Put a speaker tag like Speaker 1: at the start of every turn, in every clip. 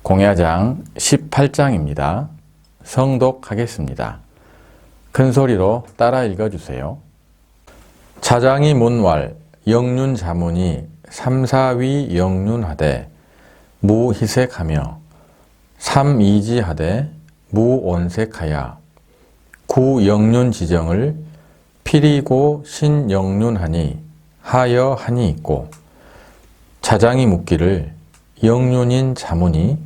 Speaker 1: 공야장 18장입니다. 성독하겠습니다. 큰 소리로 따라 읽어주세요. 차장이 문왈 영륜자문이 삼사위 영륜하되 무희색하며 삼이지하되 무온색하야 구영륜지정을 필이고 신영륜하니 하여하니 있고 차장이 묻기를 영륜인 자문이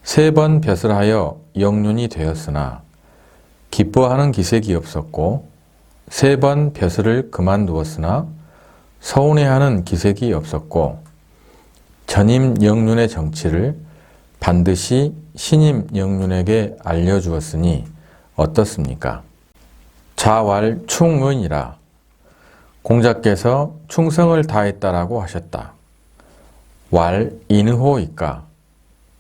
Speaker 1: 세 번 벼슬하여 영륜이 되었으나 기뻐하는 기색이 없었고 세 번 벼슬을 그만두었으나 서운해하는 기색이 없었고 전임 영륜의 정치를 반드시 신임 영륜에게 알려주었으니 어떻습니까? 자왈 충의이라. 공자께서 충성을 다했다라고 하셨다. 왈 인호이까?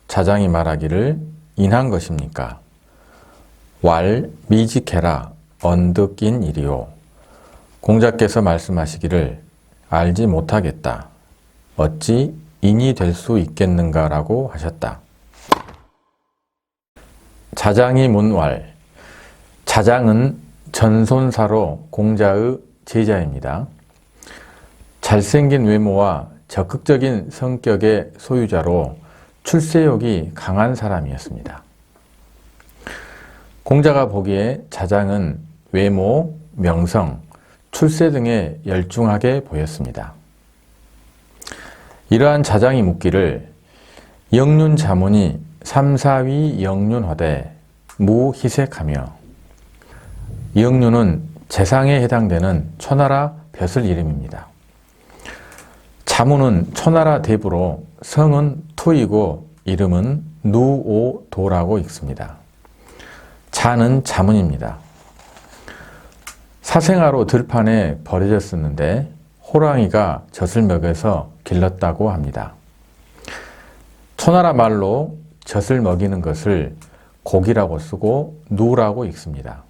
Speaker 1: 차장이 말하기를 인한 것입니까? 왈 미직해라 언득인 일이요. 공자께서 말씀하시기를 알지 못하겠다. 어찌 인이 될 수 있겠는가라고 하셨다. 자장이 문왈. 자장은 전손사로 공자의 제자입니다. 잘생긴 외모와 적극적인 성격의 소유자로 출세욕이 강한 사람이었습니다. 공자가 보기에 자장은 외모, 명성, 출세 등에 열중하게 보였습니다. 이러한 자장이 묻기를 영륜자문이 삼사위 영륜하되 무희색하며. 영륜은 재상에 해당되는 초나라 벼슬 이름입니다. 자문은 초나라 대부로 성은 투이고 이름은 누오도라고 읽습니다. 자는 자문입니다. 사생아로 들판에 버려졌었는데 호랑이가 젖을 먹여서 길렀다고 합니다. 초나라 말로 젖을 먹이는 것을 고기라고 쓰고 누라고 읽습니다.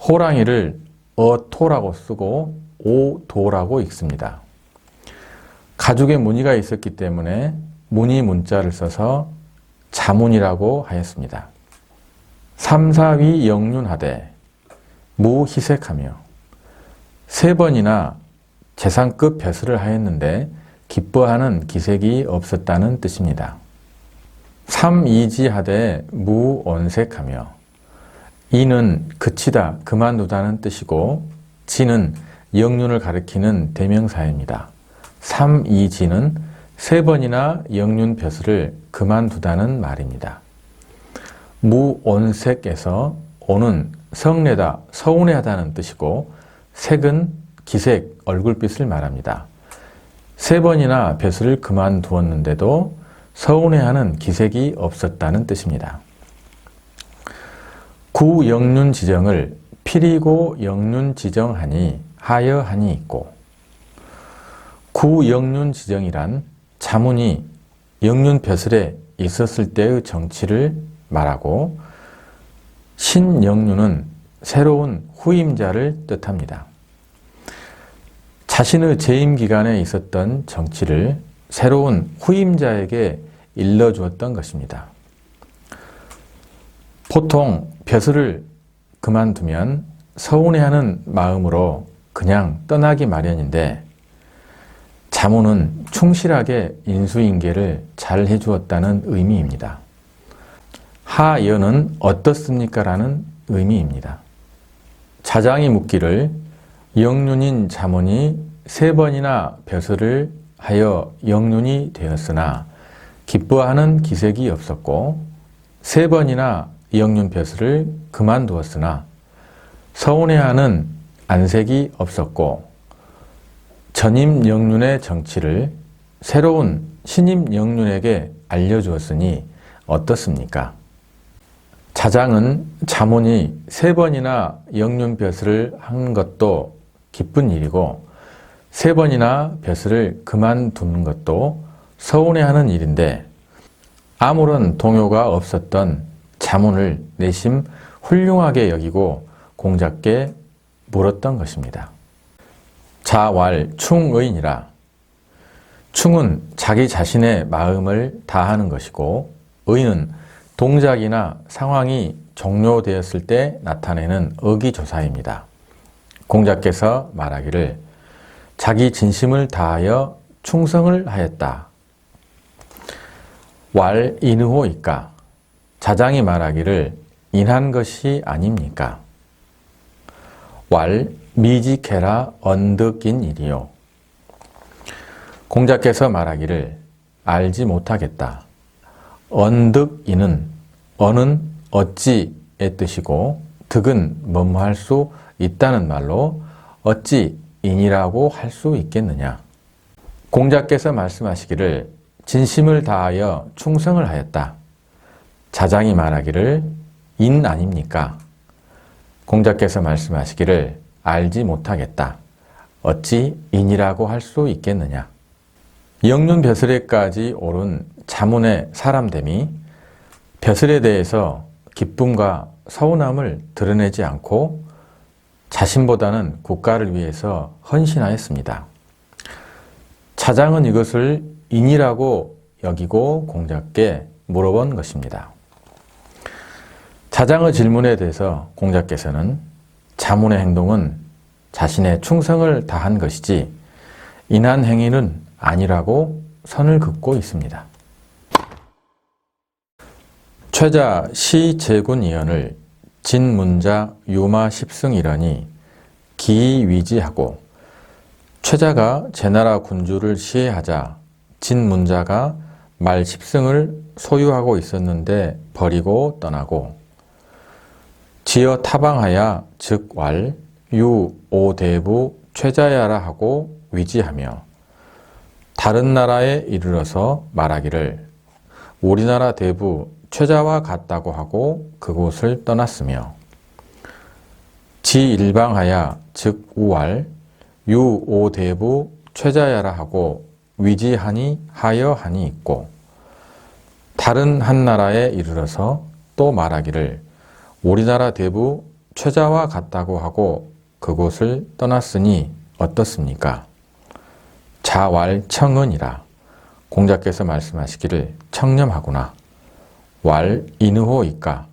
Speaker 1: 호랑이를 어토라고 쓰고 오도라고 읽습니다. 가죽에 무늬가 있었기 때문에 무늬 문자를 써서 자문이라고 하였습니다. 삼사위 영륜하되 무희색하며 세 번이나 재상급 벼슬을 하였는데 기뻐하는 기색이 없었다는 뜻입니다. 삼이지하되 무온색하며 이는 그치다, 그만두다는 뜻이고 지는 영륜을 가리키는 대명사입니다. 삼이지는 세 번이나 영륜 벼슬을 그만두다는 말입니다. 무온색에서 온은 성내다, 서운해하다는 뜻이고 색은 기색, 얼굴빛을 말합니다. 세 번이나 벼슬을 그만두었는데도 서운해하는 기색이 없었다는 뜻입니다. 구영륜지정을 필이고 영륜지정하니 하여하니 있고. 구영륜지정이란 자문이 영륜벼슬에 있었을 때의 정치를 말하고 신영륜은 새로운 후임자를 뜻합니다. 자신의 재임 기간에 있었던 정치를 새로운 후임자에게 일러주었던 것입니다. 보통 벼슬을 그만두면 서운해하는 마음으로 그냥 떠나기 마련인데 자문은 충실하게 인수인계를 잘 해주었다는 의미입니다. 하여는 어떻습니까? 라는 의미입니다. 자장이 묻기를 영륜인 자문이 세 번이나 벼슬을 하여 영륜이 되었으나 기뻐하는 기색이 없었고 세 번이나 영륜 벼슬을 그만두었으나 서운해하는 안색이 없었고 전임 영륜의 정치를 새로운 신임 영륜에게 알려주었으니 어떻습니까? 자장은 자문이 세 번이나 영륜 벼슬을 한 것도 기쁜 일이고 세 번이나 벼슬을 그만두는 것도 서운해하는 일인데 아무런 동요가 없었던 자문을 내심 훌륭하게 여기고 공자께 물었던 것입니다. 자왈 충의니라. 충은 자기 자신의 마음을 다하는 것이고 의는 동작이나 상황이 종료되었을 때 나타내는 어기조사입니다. 공자께서 말하기를 자기 진심을 다하여 충성을 하였다. 왈 인의호이까? 자장이 말하기를 인한 것이 아닙니까? 왈 미직해라 언득인 일이요. 공자께서 말하기를 알지 못하겠다. 언득인은 언은 어찌의 뜻이고 득은 뭐뭐할 수 있다는 말로 어찌 인이라고 할 수 있겠느냐. 공자께서 말씀하시기를 진심을 다하여 충성을 하였다. 자장이 말하기를 인 아닙니까? 공자께서 말씀하시기를 알지 못하겠다. 어찌 인이라고 할 수 있겠느냐. 영륜 벼슬에까지 오른 자문의 사람됨이 벼슬에 대해서 기쁨과 서운함을 드러내지 않고 자신보다는 국가를 위해서 헌신하였습니다. 자장은 이것을 인이라고 여기고 공자께 물어본 것입니다. 자장의 질문에 대해서 공자께서는 자문의 행동은 자신의 충성을 다한 것이지 인한 행위는 아니라고 선을 긋고 있습니다. 최자 시제군이언을 진문자 유마 십승이라니 기위지하고 최자가 제나라 군주를 시해하자 진문자가 말 십승을 소유하고 있었는데 버리고 떠나고 지어 타방하야 즉 왈 유오대부 최자야라 하고 위지하며 다른 나라에 이르러서 말하기를 우리나라 대부 최자와 같다고 하고 그곳을 떠났으며 지일방하야 즉 우왈 유오대부 최자야라 하고 위지하니 하여하니 있고 다른 한 나라에 이르러서 또 말하기를 우리나라 대부 최자와 같다고 하고 그곳을 떠났으니 어떻습니까? 자왈청은이라. 공자께서 말씀하시기를 청렴하구나. 왈 인의호이까?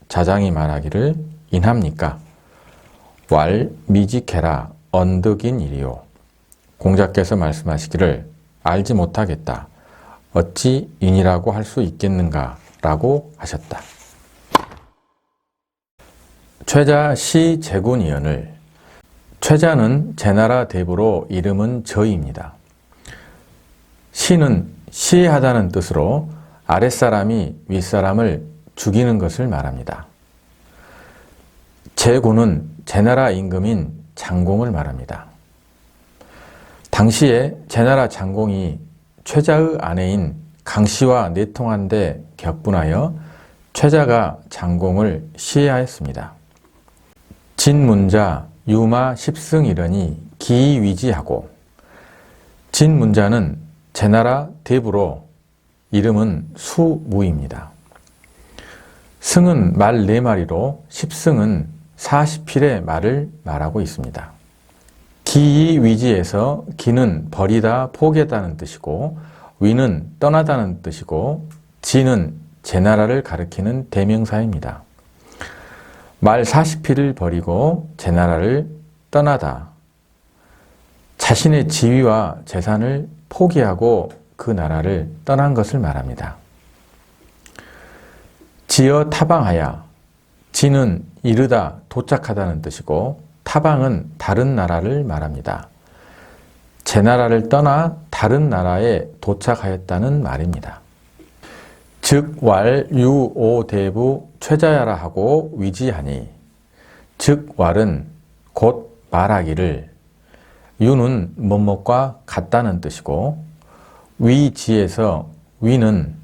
Speaker 1: 자장이 말하기를 인합니까? 왈 미직해라 언득인 일이요. 공자께서 말씀하시기를 알지 못하겠다. 어찌 인이라고 할 수 있겠는가? 라고 하셨다. 최자 시제군이언을 최자는 제나라 대부로 이름은 저입니다. 시는 시해하다는 뜻으로 아랫사람이 윗사람을 죽이는 것을 말합니다. 제군은 제나라 임금인 장공을 말합니다. 당시에 제나라 장공이 최자의 아내인 강씨와 내통한 데 격분하여 최자가 장공을 시해하였습니다. 진문자 유마 십승이러니 기위지하고 진문자는 제나라 대부로 이름은 수무입니다. 승은 말 4마리로 십승은 40필의 말을 말하고 있습니다. 기위지에서 기는 버리다 포기했다는 뜻이고 위는 떠나다는 뜻이고 지는 제나라를 가리키는 대명사입니다. 말 40필을 버리고 제나라를 떠나다. 자신의 지위와 재산을 포기하고 그 나라를 떠난 것을 말합니다. 지어 타방하야. 지는 이르다 도착하다는 뜻이고 타방은 다른 나라를 말합니다. 제나라를 떠나 다른 나라에 도착하였다는 말입니다. 즉 왈 유오대부 최자야라 하고 위지하니 즉 왈은 곧 말하기를 유는 뭐뭐과 같다는 뜻이고 위지에서 위는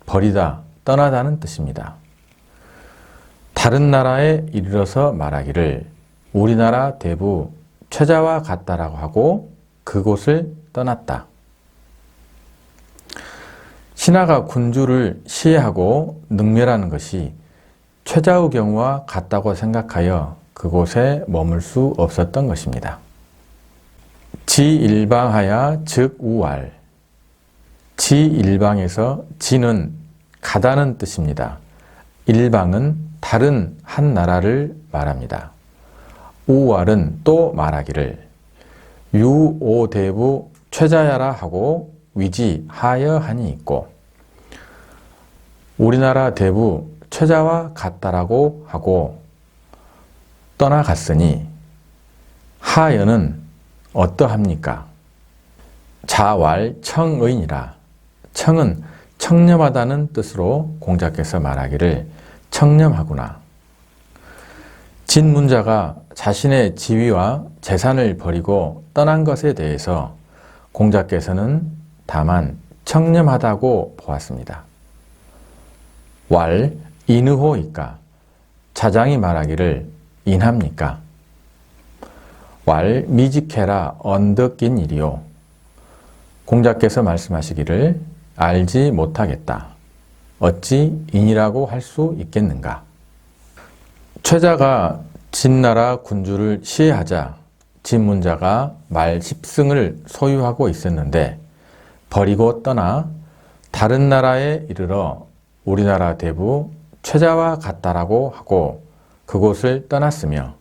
Speaker 1: 버리다 떠나다는 뜻입니다. 다른 나라에 이르러서 말하기를 우리나라 대부 최자와 같다라고 하고 그곳을 떠났다. 신하가 군주를 시해하고 능멸하는 것이 최자의 경우와 같다고 생각하여 그곳에 머물 수 없었던 것입니다. 지일방하야 즉 우왈. 지일방에서 지는 가다는 뜻입니다. 일방은 다른 한 나라를 말합니다. 우왈은 또 말하기를 유오대부 최자야라 하고 위지하여 하니 있고, 우리나라 대부 최자와 같다라고 하고 떠나갔으니 하여는 어떠합니까? 자왈청의니라. 청은 청렴하다는 뜻으로 공자께서 말하기를 청렴하구나. 진문자가 자신의 지위와 재산을 버리고 떠난 것에 대해서 공자께서는 다만 청렴하다고 보았습니다. 왈 인의호이까. 자장이 말하기를 인합니까? 왈 미직해라 언덕긴 일이요. 공자께서 말씀하시기를 알지 못하겠다. 어찌 인이라고 할 수 있겠는가? 최자가 진나라 군주를 시해하자 진문자가 말 10승을 소유하고 있었는데 버리고 떠나 다른 나라에 이르러 우리나라 대부 최자와 같다라고 하고 그곳을 떠났으며,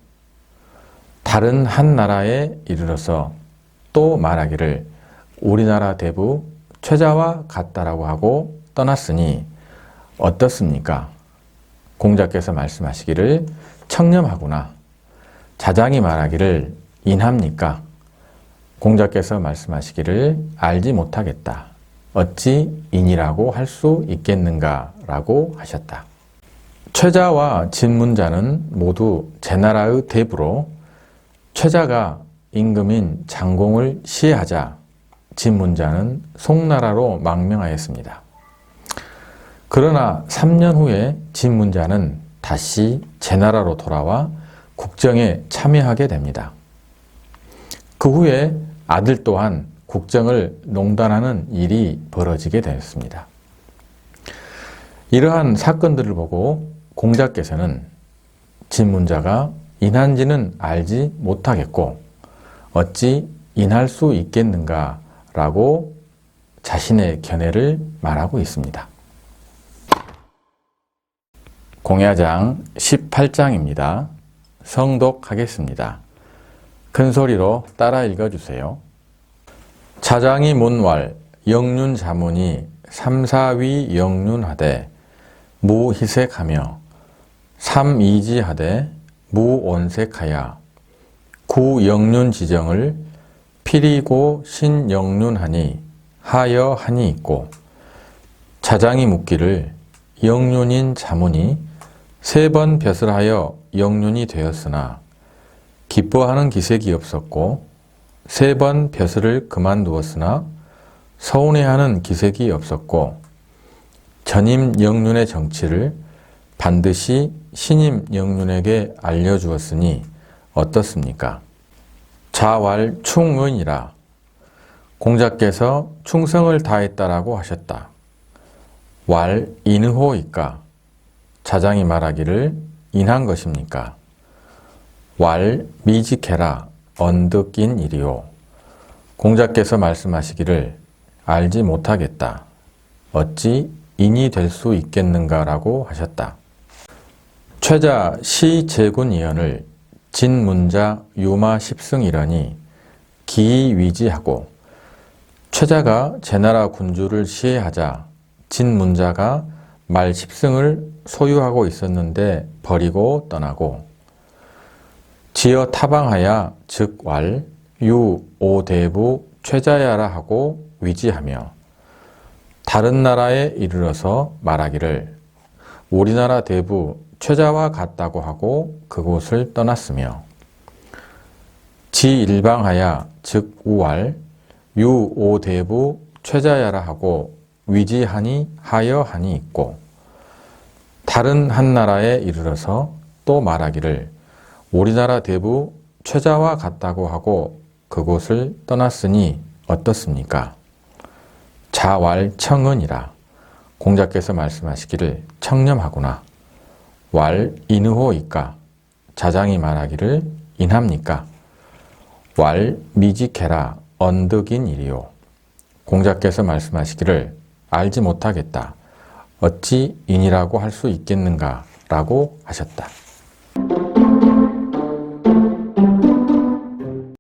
Speaker 1: 다른 한 나라에 이르러서 또 말하기를 우리나라 대부 최자와 같다라고 하고 떠났으니 어떻습니까? 공자께서 말씀하시기를 청렴하구나. 자장이 말하기를 인합니까? 공자께서 말씀하시기를 알지 못하겠다. 어찌 인이라고 할 수 있겠는가? 라고 하셨다. 최자와 진문자는 모두 제나라의 대부로 최자가 임금인 장공을 시해하자 진문자는 송나라로 망명하였습니다. 그러나 3년 후에 진문자는 다시 제나라로 돌아와 국정에 참여하게 됩니다. 그 후에 아들 또한 국정을 농단하는 일이 벌어지게 되었습니다. 이러한 사건들을 보고 공자께서는 진문자가 인한지는 알지 못하겠고 어찌 인할 수 있겠는가 라고 자신의 견해를 말하고 있습니다. 공야장 18장입니다. 성독하겠습니다. 큰 소리로 따라 읽어주세요. 자장이 문왈 영륜자문이 삼사위 영륜하되 무희색하며 삼이지하되 무온색하야 구영륜지정을 필이고 신영륜하니 하여하니 있고, 자장이 묻기를 영륜인 자문이 3번 벼슬하여 영륜이 되었으나 기뻐하는 기색이 없었고 3번 벼슬을 그만두었으나 서운해하는 기색이 없었고, 전임 영륜의 정치를 반드시 신임 영륜에게 알려주었으니 어떻습니까? 자왈 충은이라. 공자께서 충성을 다했다라고 하셨다. 왈 인의호이까. 자장이 말하기를 인한 것입니까? 왈 미직해라 언덕인 일이요. 공자께서 말씀하시기를 알지 못하겠다. 어찌 인이 될 수 있겠는가라고 하셨다. 최자 시제군이언을 진문자 유마 10승이라니 기위지하고, 최자가 제나라 군주를 시해하자 진문자가 말 10승을 소유하고 있었는데 버리고 떠나고, 지어 타방하야 즉 왈 유오대부 최자야라 하고 위지하며, 다른 나라에 이르러서 말하기를 우리나라 대부 최자와 같다고 하고 그곳을 떠났으며, 지일방하야 즉 우왈 유오대부 최자야라 하고 위지하니 하여하니 있고, 다른 한 나라에 이르러서 또 말하기를 우리나라 대부 최자와 같다고 하고 그곳을 떠났으니 어떻습니까? 자왈 청은이라. 공자께서 말씀하시기를 청렴하구나. 왈 인의호이까. 자장이 말하기를 인합니까? 왈 미직해라 언덕인 일이요. 공자께서 말씀하시기를 알지 못하겠다. 어찌 인이라고 할 수 있겠는가라고 하셨다.